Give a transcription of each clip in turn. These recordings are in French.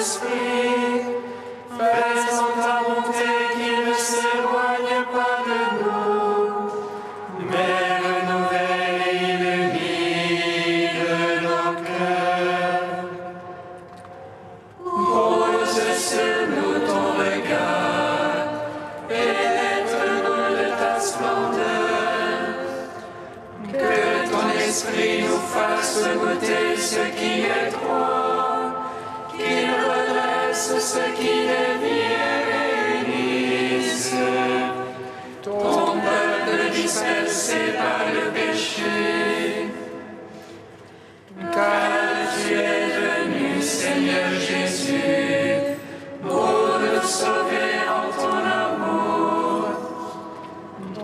Saint-Esprit, faisons ta bonté qu'il ne s'éloigne pas de nous, mais renouvelle et illumine nos cœurs. Pose sur nous ton regard, pénètre-nous de ta splendeur, que ton esprit nous fasse goûter ce qui est droit, qu'il redresse ce qui dévie et réunisse ton peuple dispersé par le péché. Car tu es venu, Seigneur Jésus, pour nous sauver en ton amour.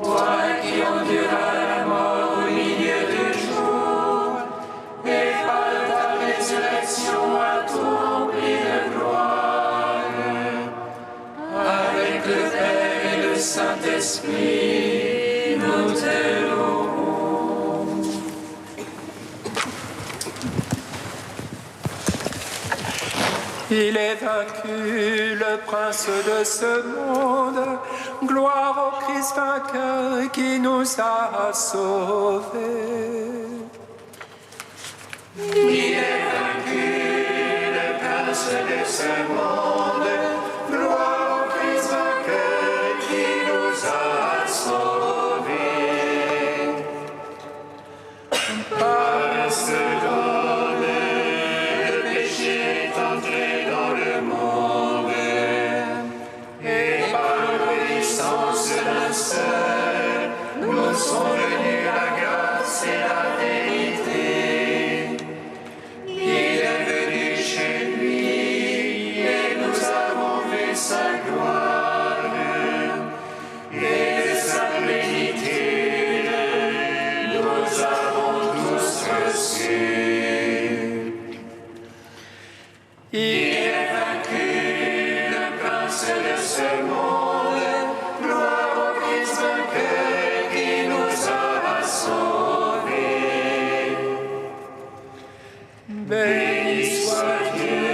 Toi qui enduras la mort au milieu du jour, et par ta résurrection à tout rempli de gloire. Avec le Père et le Saint-Esprit, nous te louons. Il est vaincu, le prince de ce monde. Gloire au Christ vainqueur qui nous a sauvés. Il est vaincu, le prince de ce monde. Gloire au Christ vainqueur qui nous a sauvés. Par ce don, le péché est entré dans le monde, et par l'obéissance d'un seul, nous sont venus la grâce et la vérité. Il est venu chez lui, et nous avons vu sa gloire, et de sa plénitude, nous avons tous reçu. Il est vaincu, le prince de ce monde. Gloire au Christ vainqueur qui nous a sauvés. Béni soit Dieu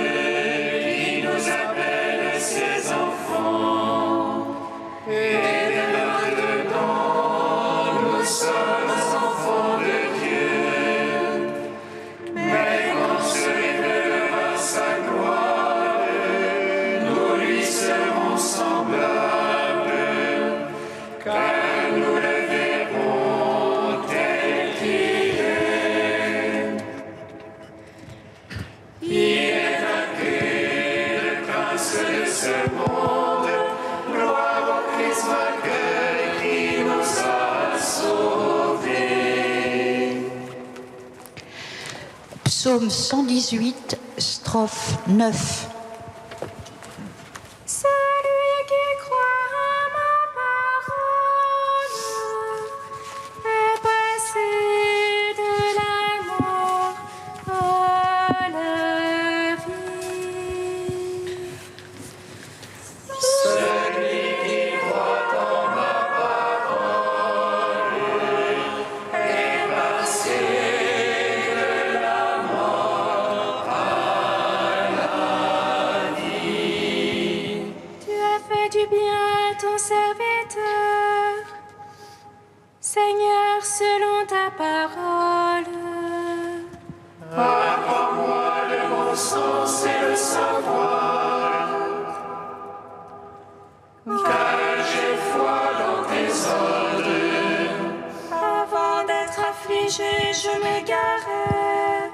qui nous appelle ses enfants. Et de notre don, nous sommes enfants de Dieu. Mais quand se révélera sa gloire, nous lui serons semblables, car nous le verrons tel qu'il est. Il est vaincu, le prince de ce monde. Gloire au Christ vainqueur qui nous a sauvés. Psaume 118, strophe 9. Celui qui croit à ma parole est passé de la mort à la vie. Celui qui croit en ma parole est passé de la mort à la vie. Tu as fait du bien à ton serviteur, Seigneur, selon ta parole. Apprends-moi le bon sens et le savoir, car j'ai foi dans tes ordres. Avant d'être affligé, je m'égarais.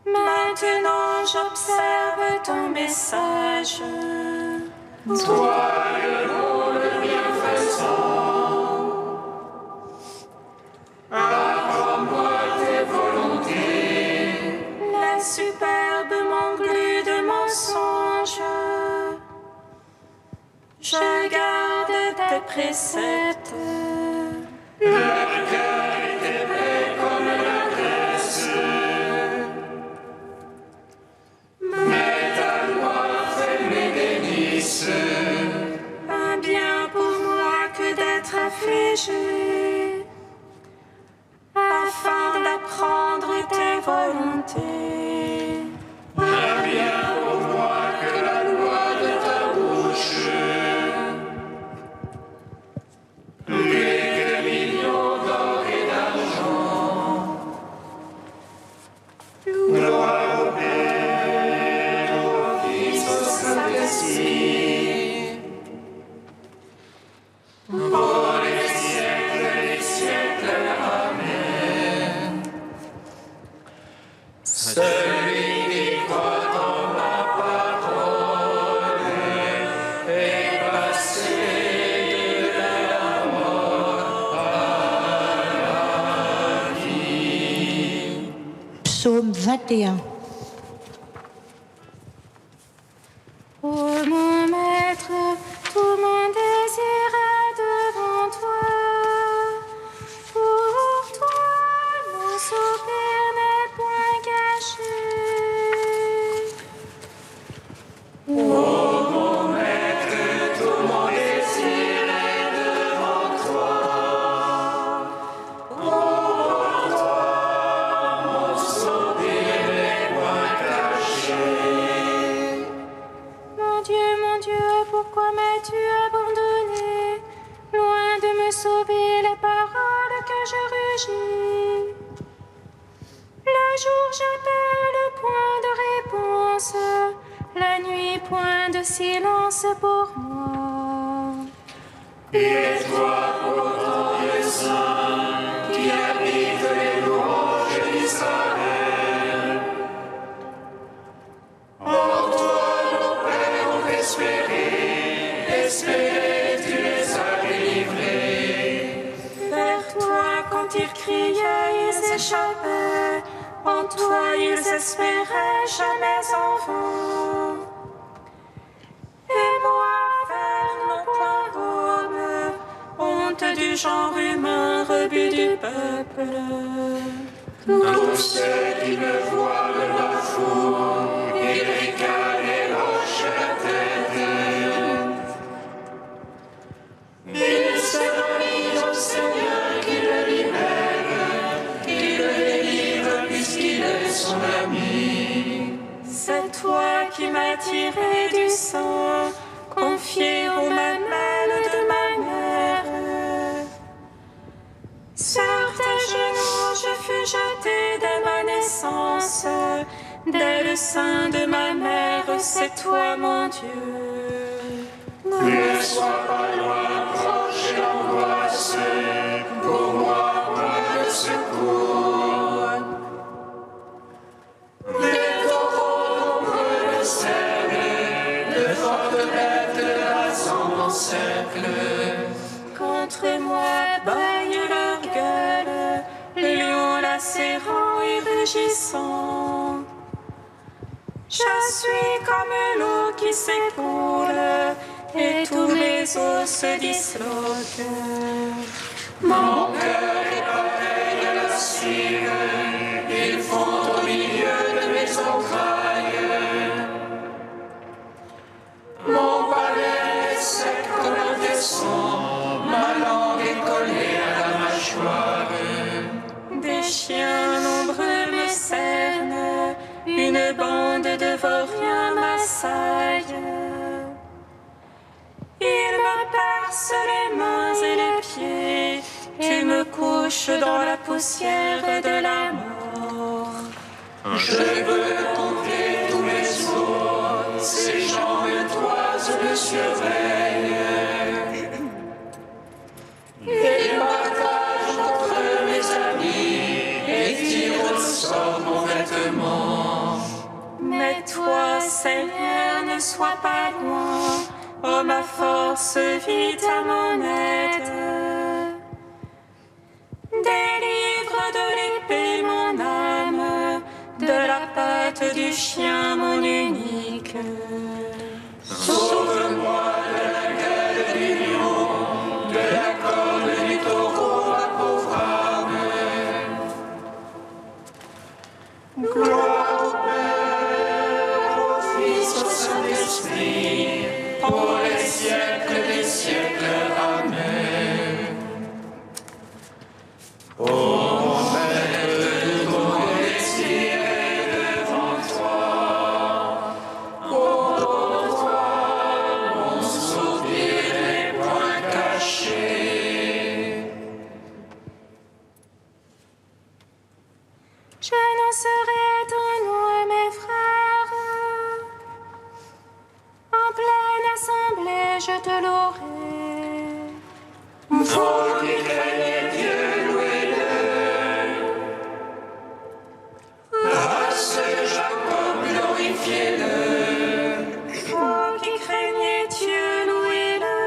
Maintenant, j'observe ton message. Toi, le bon, le bienfaisant, apprends-moi tes volontés. La superbe m'englue de mensonges. Je garde tes préceptes. Leur cœur est épais comme la graisse, mais ta loi fait mes délices. Un bien pour moi que d'être affligé, afin d'apprendre tes volontés. Un bien pour Celui qui croit en ma parole est passé de la mort à la vie. Psaume 21. Ô mon maître, tout mon désir est devant toi. Pour toi, mon soupir n'est point caché. Mon Dieu, pourquoi m'as-tu abandonné? Loin de me sauver les paroles que je rugis. Le jour j'appelle, point de réponse. La nuit, point de silence pour moi. Et toi, pourtant, le Saint, qui habite les louanges d'Israël. En toi, nos pères ont espéré, tu les as délivrés. Vers toi, quand ils criaient, ils échappaient. En toi, ils espéraient jamais enfants. Et moi, vers nos points aube, honte du genre humain, rebut du peuple. Tous ceux qui me voient me bafouent, ils ricanent et hochent la tête. Ils se remisent au Seigneur qui le libère, qui le délivre puisqu'il est son ami. C'est toi qui m'as tiré du sang, confié aux mamelles de ma mère. Sur tes genoux, je fus jetée dès ma naissance. Dès le sein de ma mère, c'est toi, mon Dieu. Ne sois pas loin, proche et l'angoisse, pour moi, point de secours. Les taureaux nombreux me cernent, de fortes bêtes de race m'encerclent. Contre moi bâillent leur gueule, lions lacérants et rugissants. Je suis comme l'eau qui s'écoule, et tous mes os se disloquent. Mon cœur est pareil à la cire, il fond au milieu de mes entrailles. Mon palais est sec comme un tesson, ma langue est collée à la mâchoire. Des chiens nombreux me cernent, une bande de vauriens m'assaille. Ils me percent les mains et les pieds, tu me couches dans la poussière de la mort. Je veux compter tous mes jours, ces gens me toisent, me surveillent. Ils partagent entre mes amis et tirent au sort mon vêtement. Mais toi, Seigneur, ne sois pas loin, oh ma force, vite à mon aide. Délivre de l'épée mon âme, de la patte du chien mon unique. Sauve-moi de la gueule du lion, de la corne du taureau, ma pauvre âme. Gloire au Père, au Fils, au Saint-Esprit, pour les siècles des siècles. Amen. Ô mon Maître, tout mon désir est devant toi. Ô toi, mon soupir n'est point caché. J'annoncerai ton nom à mes frères. En pleine assemblée, je te louerai. Vous qui craignez Dieu, louez-le. prince de Jacob, glorifiez-le. Vous qui craignez Dieu, louez-le.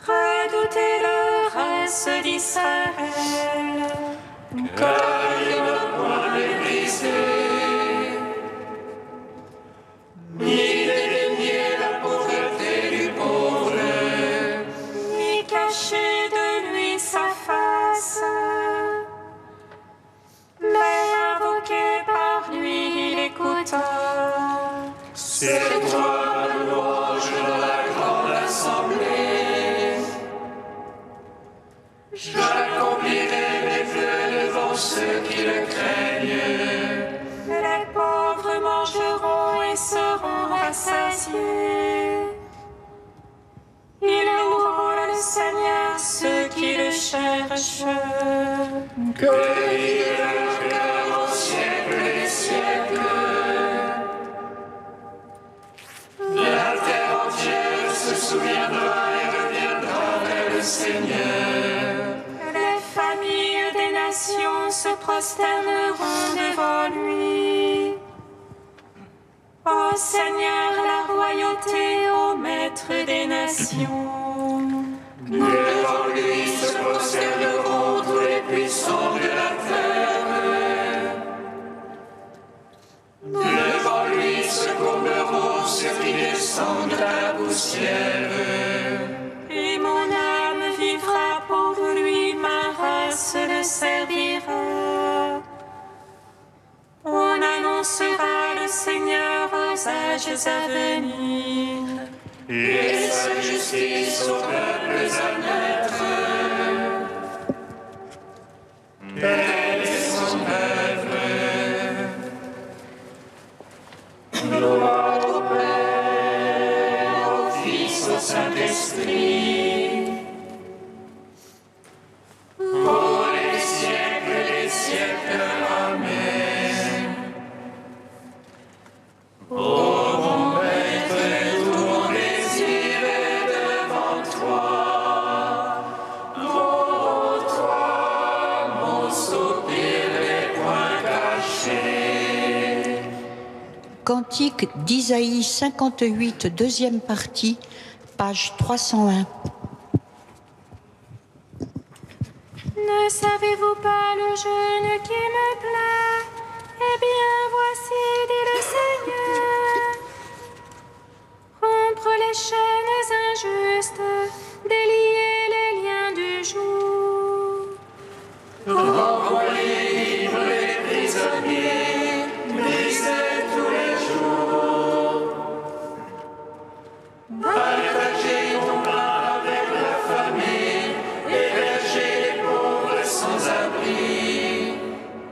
Redoutez-le, race d'Israël. Car il n'a point méprisé, ni dédaigné la pauvreté du pauvre, Ni caché de lui sa face. Mais invoqué par lui, il écouta. c'est toi la louange dans la grande assemblée. J'accomplirai mes vœux devant ceux qui le craignent. Les pauvres mangeront et seront rassasiés. Ils loueront le Seigneur, ceux qui le cherchent. Que vive leur cœur au siècle des siècles. La terre entière se souviendra et reviendra vers le Seigneur. Les familles des nations se prosterneront devant lui. Ô Seigneur, la royauté, ô Maître des nations. Devant lui se prosterneront tous les puissants de la terre. Devant lui se courberont ceux qui descendent de la poussière. Et mon âme vivra pour lui, ma race le servira. On annoncera le Seigneur aux âges à venir. Et sa justice aux peuples à naître. Telle est son œuvre. Gloire au Père, au Fils, au Saint-Esprit, pour les siècles des siècles. Amen. Ô mon Maître, tout mon désir est devant toi. Pour toi, mon soupir n'est point caché. Cantique d'Isaïe 58, deuxième partie, page 301. Ne savez-vous pas le jeûne qui me plaît? Eh bien, voici, dit le Seigneur. Rompre les chaînes injustes, délier les liens du jour. Envoyer libre les prisonniers, briser tous les jours. Partager ton pain avec la famille, héberger les pauvres sans abri.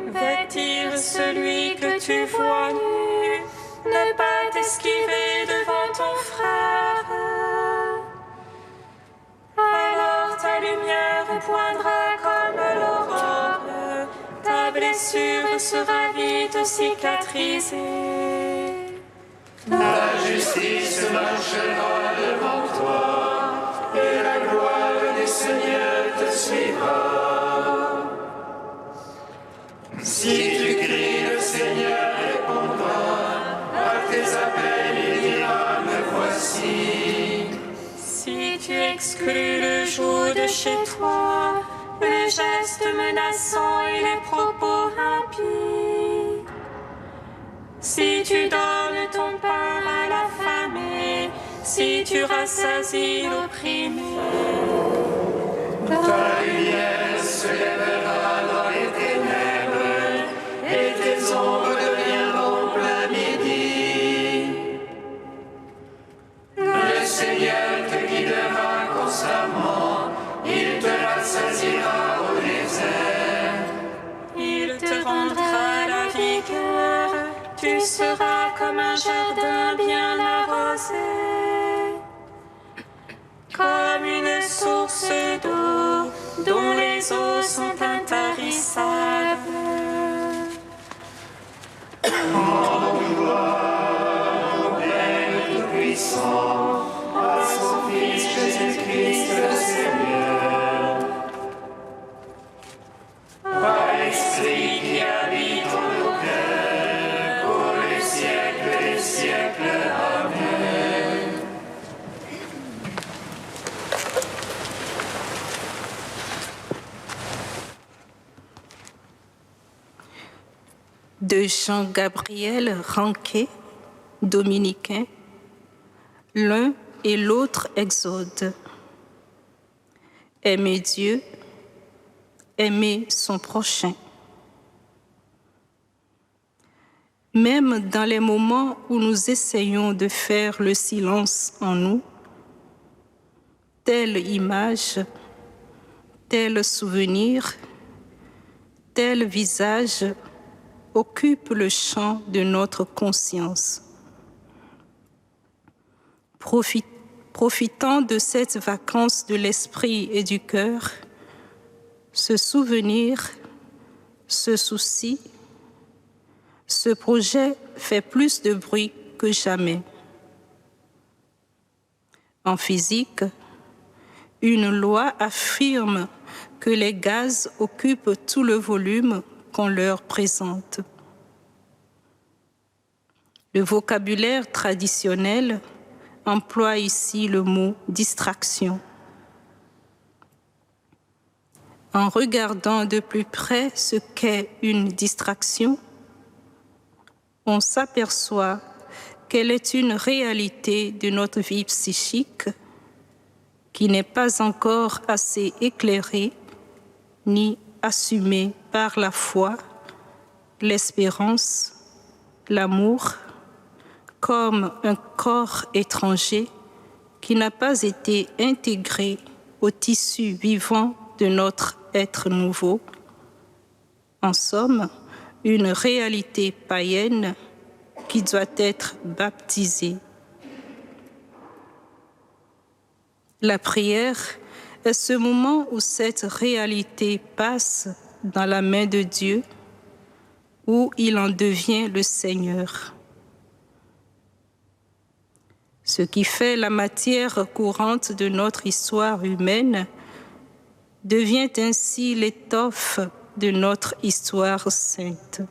Vêtir celui que tu vois nu, ne pas t'esquiver devant ton frère. Alors ta lumière poindra comme l'aurore, ta blessure sera vite cicatrisée. La justice marchera devant toi, et la gloire du Seigneur te suivra. Si tu cries, le Seigneur répondra. À tes appels, il dira, me voici. Si tu exclus le joug de chez toi, le geste menaçant et les propos impies, si tu donnes ton pain à l'affamé, si tu rassasies l'opprimé, Ta lumière se lèvera dans les ténèbres, et tes ombres deviendront plein midi. Le Seigneur te guidera constamment, il te rassasiera au désert. il te rendra la vigueur, tu seras comme un jardin bien arrosé, comme une source d'eau dont les eaux sont intarissables. Tout-puissant, à son Fils Jésus-Christ le Seigneur. Par l'Esprit qui habite en de Jean-Gabriel Ranquet, dominicain, l'un et l'autre exode. Aimer Dieu, aimer son prochain. Même dans les moments où nous essayons de faire le silence en nous, telle image, tel souvenir, tel visage occupe le champ de notre conscience. Profitant de cette vacance de l'esprit et du cœur, ce souvenir, ce souci, ce projet fait plus de bruit que jamais. En physique, une loi affirme que les gaz occupent tout le volume qu'on leur présente. Le vocabulaire traditionnel emploie ici le mot distraction. En regardant de plus près ce qu'est une distraction, on s'aperçoit qu'elle est une réalité de notre vie psychique qui n'est pas encore assez éclairée ni assumée par la foi, l'espérance, l'amour, comme un corps étranger qui n'a pas été intégré au tissu vivant de notre être nouveau. En somme, une réalité païenne qui doit être baptisée. La prière est ce moment où cette réalité passe dans la main de Dieu, où il en devient le Seigneur. Ce qui fait la matière courante de notre histoire humaine devient ainsi l'étoffe de notre histoire sainte.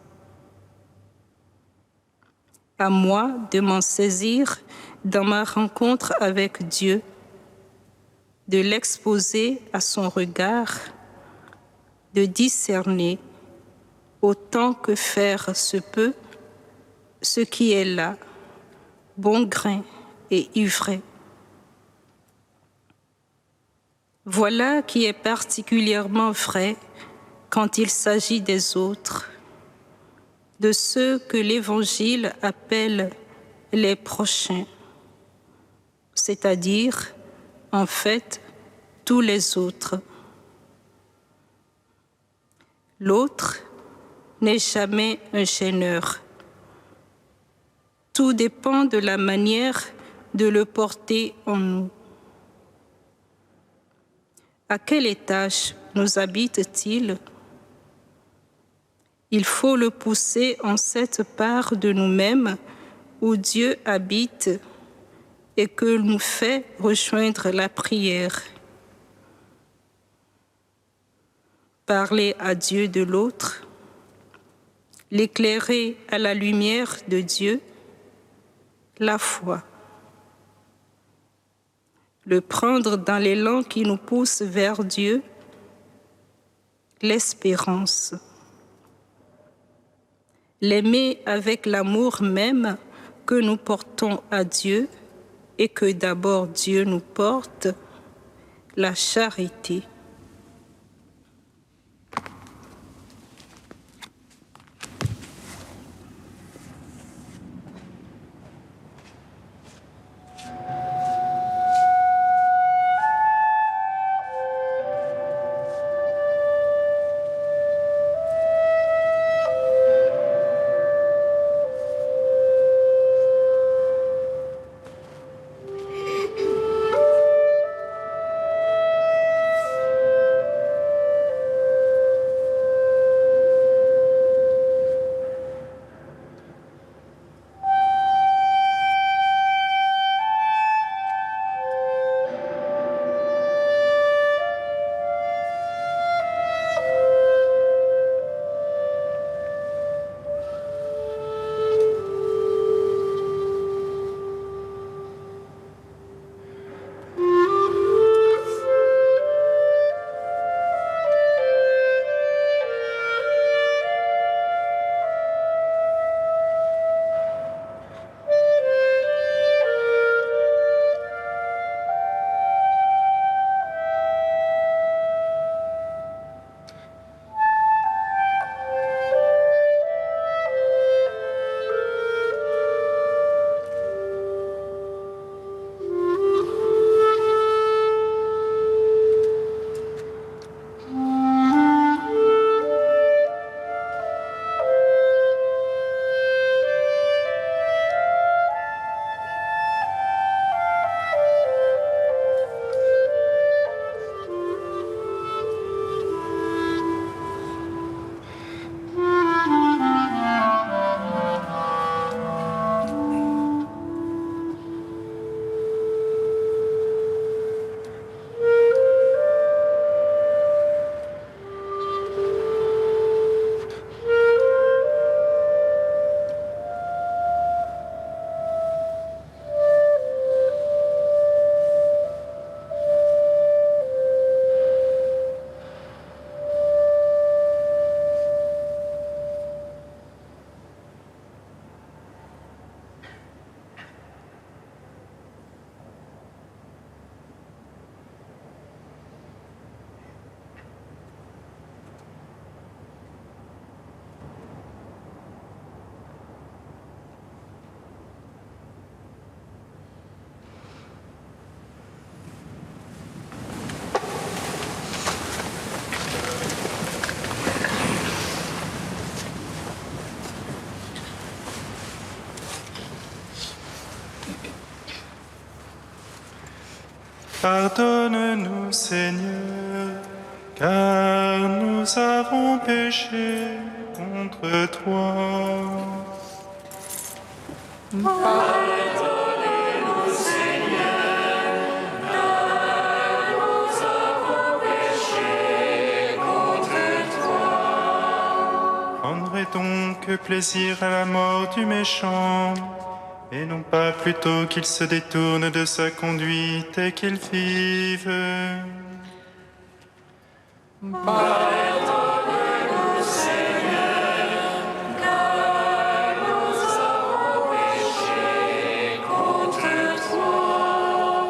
À moi de m'en saisir dans ma rencontre avec Dieu, de l'exposer à son regard, de discerner, autant que faire se peut, ce qui est là, bon grain et ivraie. Voilà qui est particulièrement vrai quand il s'agit des autres, de ceux que l'Évangile appelle les prochains, c'est-à-dire, en fait, tous les autres. L'autre n'est jamais un gêneur. Tout dépend de la manière de le porter en nous. À quel étage nous habite-t-il? Il faut le pousser en cette part de nous-mêmes où Dieu habite et que nous fait rejoindre la prière. Parler à Dieu de l'autre, l'éclairer à la lumière de Dieu, la foi. Le prendre dans l'élan qui nous pousse vers Dieu, l'espérance. L'aimer avec l'amour même que nous portons à Dieu et que d'abord Dieu nous porte, la charité. Pardonne-nous, Seigneur, car nous avons péché contre toi. Pardonne-nous, Seigneur, car nous avons péché contre toi. Prendrai donc plaisir à la mort du méchant, et non pas plutôt qu'il se détourne de sa conduite et qu'il vive. Pardonne-nous, Seigneur, car nous avons péché contre toi.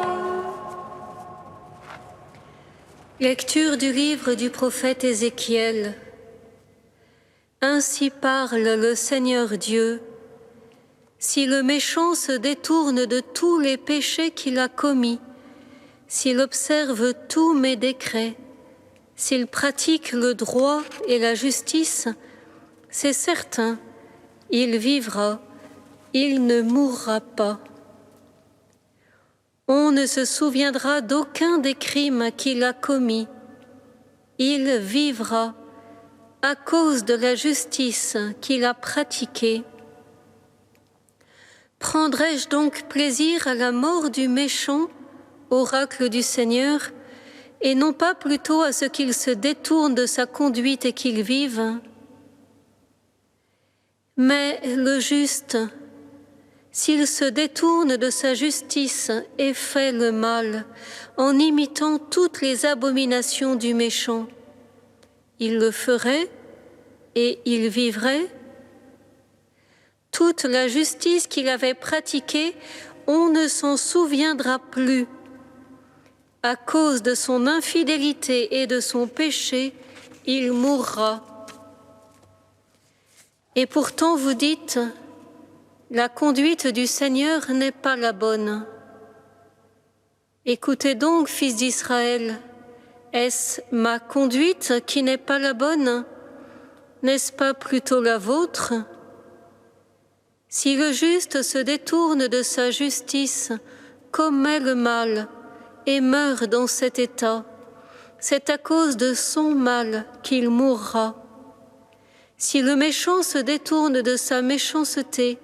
Lecture du livre du prophète Ézéchiel. Ainsi parle le Seigneur Dieu. Si le méchant se détourne de tous les péchés qu'il a commis, s'il observe tous mes décrets, s'il pratique le droit et la justice, c'est certain, il vivra, il ne mourra pas. On ne se souviendra d'aucun des crimes qu'il a commis. Il vivra à cause de la justice qu'il a pratiquée. Prendrai-je donc plaisir à la mort du méchant, oracle du Seigneur, et non pas plutôt à ce qu'il se détourne de sa conduite et qu'il vive? Mais le juste, s'il se détourne de sa justice et fait le mal, en imitant toutes les abominations du méchant, il le ferait et il vivrait? Toute la justice qu'il avait pratiquée, on ne s'en souviendra plus. À cause de son infidélité et de son péché, il mourra. Et pourtant vous dites, la conduite du Seigneur n'est pas la bonne. Écoutez donc, fils d'Israël, est-ce ma conduite qui n'est pas la bonne? N'est-ce pas plutôt la vôtre? Si le juste se détourne de sa justice, commet le mal et meurt dans cet état, c'est à cause de son mal qu'il mourra. Si le méchant se détourne de sa méchanceté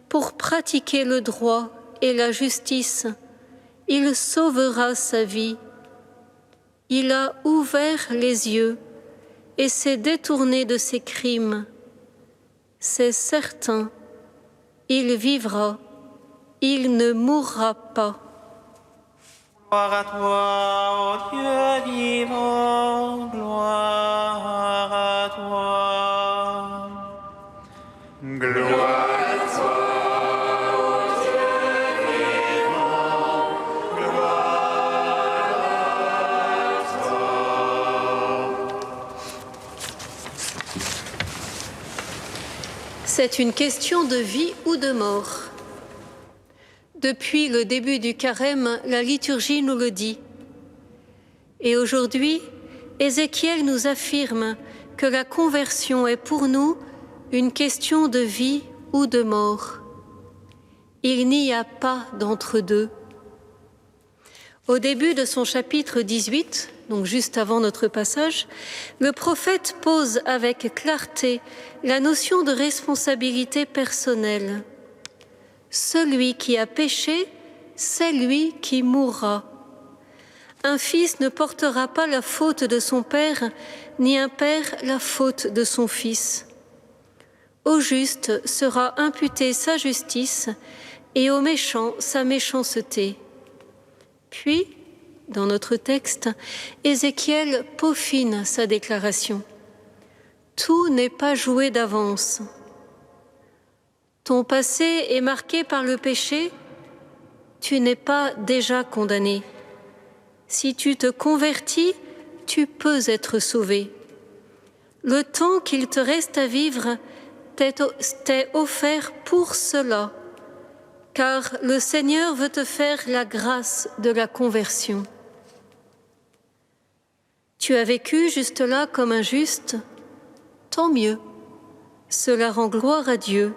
pour pratiquer le droit et la justice, il sauvera sa vie. Il a ouvert les yeux et s'est détourné de ses crimes. C'est certain, il vivra, il ne mourra pas. Gloire à toi, ô Dieu vivant, gloire à toi. Gloire à toi, ô Dieu vivant, gloire à toi. C'est une question de vie ou de mort. Depuis le début du carême, la liturgie nous le dit. Et aujourd'hui, Ézéchiel nous affirme que la conversion est pour nous une question de vie ou de mort. Il n'y a pas d'entre-deux. Au début de son chapitre 18, donc juste avant notre passage, le prophète pose avec clarté la notion de responsabilité personnelle. Celui qui a péché, c'est lui qui mourra. Un fils ne portera pas la faute de son père, ni un père la faute de son fils. Au juste sera imputée sa justice, et au méchant sa méchanceté. Puis, dans notre texte, Ézéchiel peaufine sa déclaration. Tout n'est pas joué d'avance. Ton passé est marqué par le péché, tu n'es pas déjà condamné. Si tu te convertis, tu peux être sauvé. Le temps qu'il te reste à vivre t'est offert pour cela, car le Seigneur veut te faire la grâce de la conversion. Tu as vécu juste là comme un juste, tant mieux, cela rend gloire à Dieu.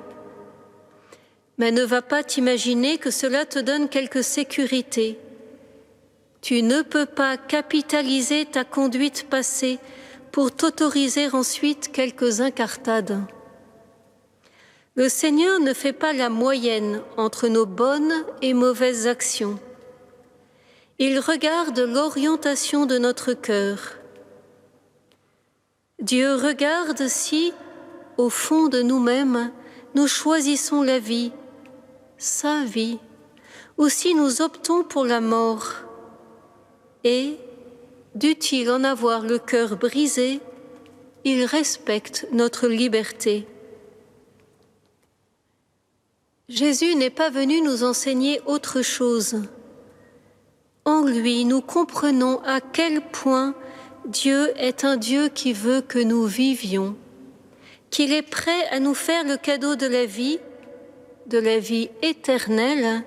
Mais ne va pas t'imaginer que cela te donne quelque sécurité. Tu ne peux pas capitaliser ta conduite passée pour t'autoriser ensuite quelques incartades. Le Seigneur ne fait pas la moyenne entre nos bonnes et mauvaises actions. Il regarde l'orientation de notre cœur. Dieu regarde si, au fond de nous-mêmes, nous choisissons la vie, sa vie, ou si nous optons pour la mort. Et, dût-il en avoir le cœur brisé, il respecte notre liberté. Jésus n'est pas venu nous enseigner autre chose. En lui, nous comprenons à quel point Dieu est un Dieu qui veut que nous vivions, qu'il est prêt à nous faire le cadeau de la vie éternelle,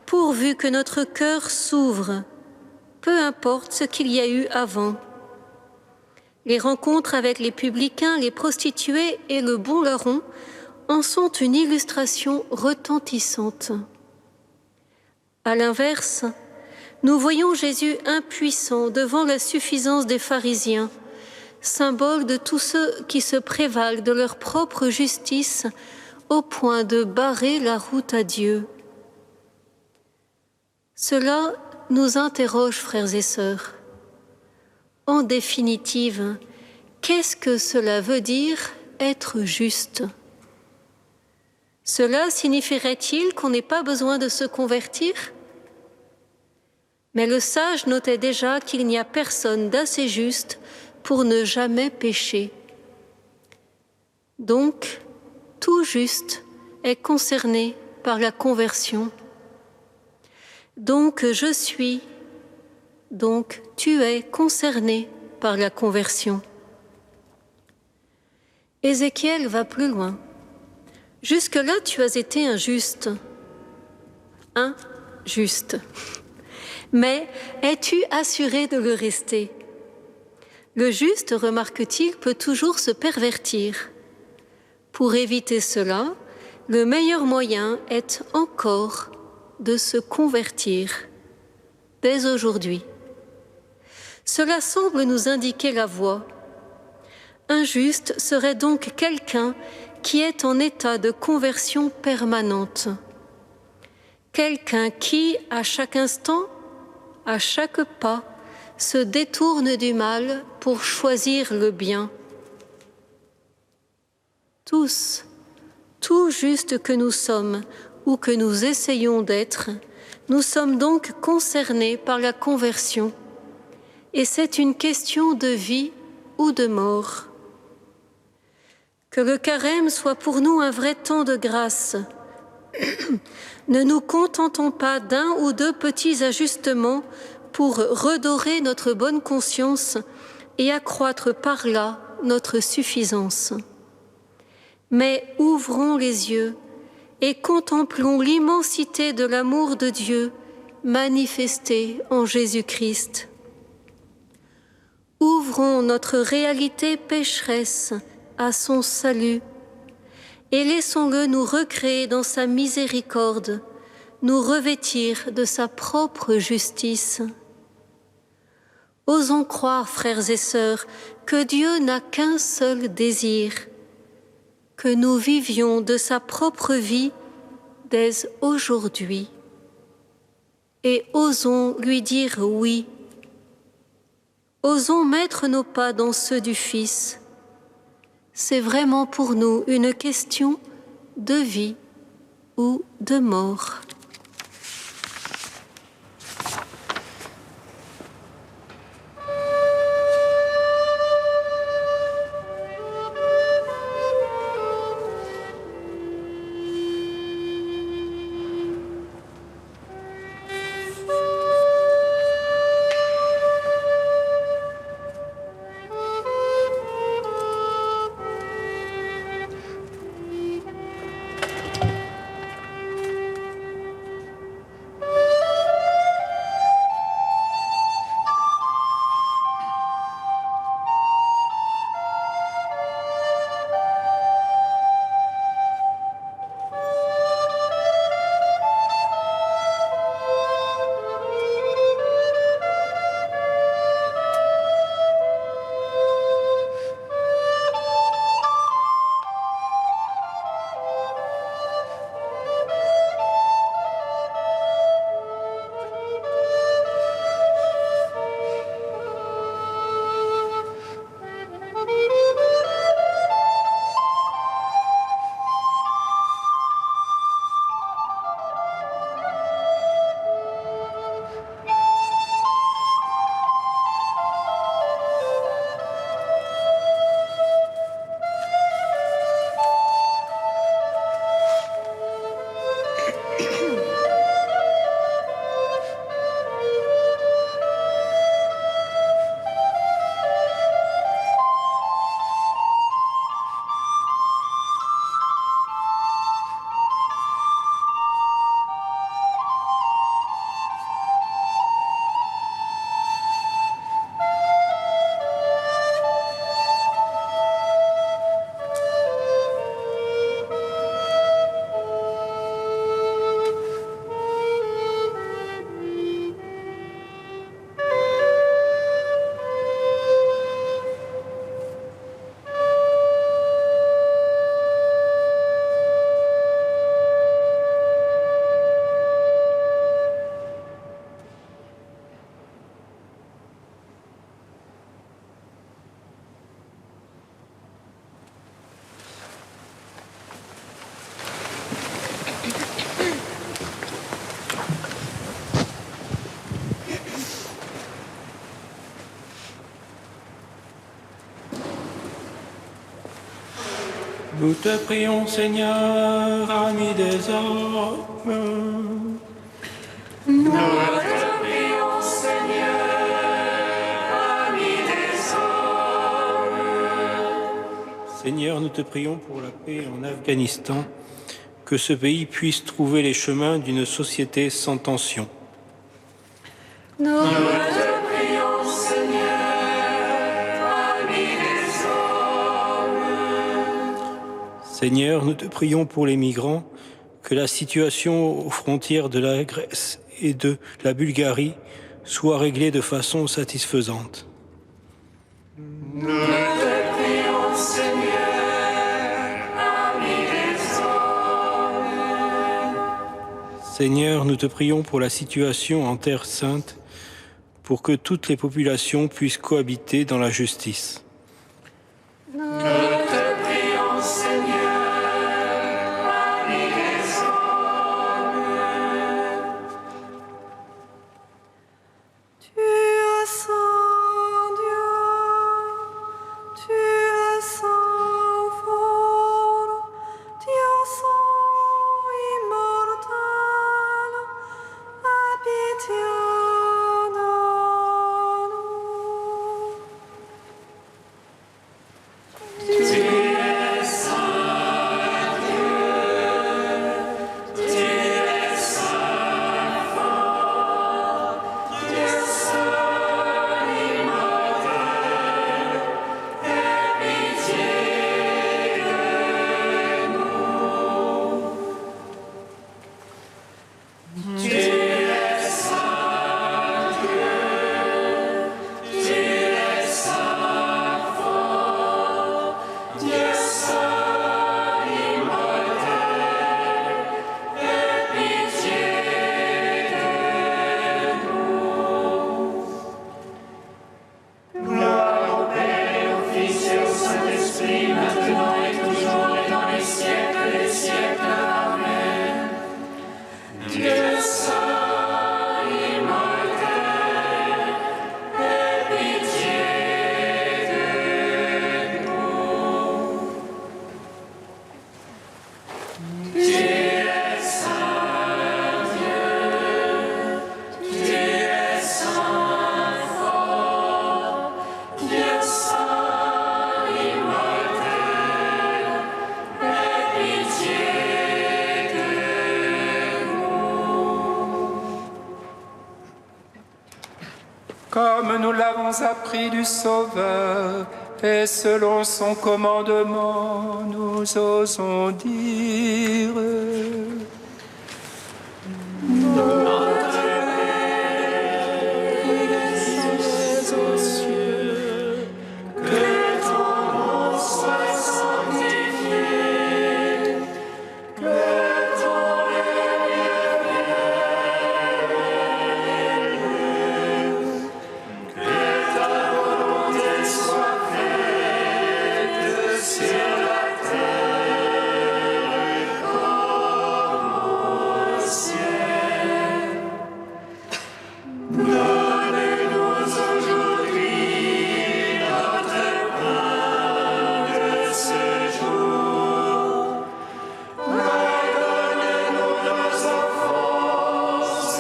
pourvu que notre cœur s'ouvre, peu importe ce qu'il y a eu avant. Les rencontres avec les publicains, les prostituées et le bon larron en sont une illustration retentissante. À l'inverse, nous voyons Jésus impuissant devant la suffisance des pharisiens, symbole de tous ceux qui se prévalent de leur propre justice au point de barrer la route à Dieu. Cela nous interroge, frères et sœurs. En définitive, qu'est-ce que cela veut dire être juste ? Cela signifierait-il qu'on n'ait pas besoin de se convertir ? Mais le sage notait déjà qu'il n'y a personne d'assez juste pour ne jamais pécher. Donc, tout juste est concerné par la conversion. Donc je suis, donc tu es concerné par la conversion. Ézéchiel va plus loin. Jusque-là, tu as été injuste. Injuste. Mais es-tu assuré de le rester ? Le juste, remarque-t-il, peut toujours se pervertir. Pour éviter cela, le meilleur moyen est encore de se convertir, dès aujourd'hui. Cela semble nous indiquer la voie. Un juste serait donc quelqu'un qui est en état de conversion permanente. Quelqu'un qui, à chaque instant, à chaque pas, se détourne du mal pour choisir le bien. Tous, tout juste que nous sommes ou que nous essayons d'être, nous sommes donc concernés par la conversion. Et c'est une question de vie ou de mort. Que le carême soit pour nous un vrai temps de grâce. Ne nous contentons pas d'un ou deux petits ajustements pour redorer notre bonne conscience et accroître par là notre suffisance. Mais ouvrons les yeux et contemplons l'immensité de l'amour de Dieu manifesté en Jésus-Christ. Ouvrons notre réalité pécheresse à son salut et laissons-le nous recréer dans sa miséricorde, nous revêtir de sa propre justice. Osons croire, frères et sœurs, que Dieu n'a qu'un seul désir, que nous vivions de sa propre vie dès aujourd'hui. Et osons lui dire oui. Osons mettre nos pas dans ceux du Fils. C'est vraiment pour nous une question de vie ou de mort. Nous te prions, Seigneur, ami des hommes. Nous te prions, Seigneur, ami des hommes. Seigneur, nous te prions pour la paix en Afghanistan, que ce pays puisse trouver les chemins d'une société sans tension. Nous te prions, Seigneur, ami des hommes. Seigneur, nous te prions pour les migrants, que la situation aux frontières de la Grèce et de la Bulgarie soit réglée de façon satisfaisante. Nous te prions, Seigneur, ami des hommes. Seigneur, nous te prions pour la situation en Terre Sainte, pour que toutes les populations puissent cohabiter dans la justice. Nous te prions, Seigneur, ami des hommes. Tu es saint Dieu, tu es saint fort, Dieu saint immortel, aie pitié de nous. Tu es saint Dieu, tu es saint fort, Dieu saint immortel, aie pitié de nous. Tu es saint Dieu, tu es saint fort, Dieu saint immortel, aie pitié de nous. Gloire au Père, au Fils et au Saint-Esprit, maintenant et toujours et dans les siècles des siècles. Amen. Dieu saint immortel, aie pitié de nous. Tu es saint Dieu, tu es saint fort, Dieu saint immortel, aie pitié de nous. Comme nous l'avons appris du Sauveur, et selon son commandement, nous osons dire... Aux cieux, que ton nom soit sanctifié, que ton règne vienne, que ta volonté soit faite sur la terre comme au ciel. Donne-nous aujourd'hui notre pain de ce jour. Pardonne-nous nos offenses,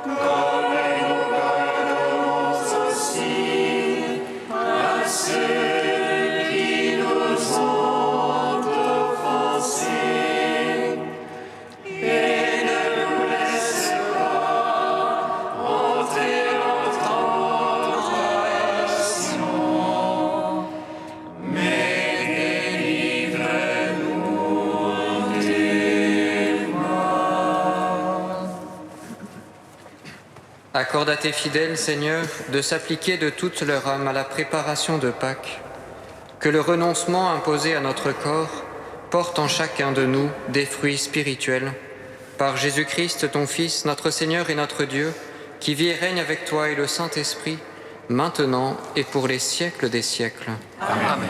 comme nous pardonnons aussi à ceux qui nous ont offensés. Et ne nous laisse pas entrer en tentation, mais délivre-nous du mal. Accorde à tes fidèles, Seigneur, de s'appliquer de toute leur âme à la préparation de Pâques, que le renoncement imposé à notre corps porte en chacun de nous des fruits spirituels. Par Jésus-Christ, ton Fils, notre Seigneur et notre Dieu, qui vit et règne avec toi et le Saint-Esprit, maintenant et pour les siècles des siècles. Amen.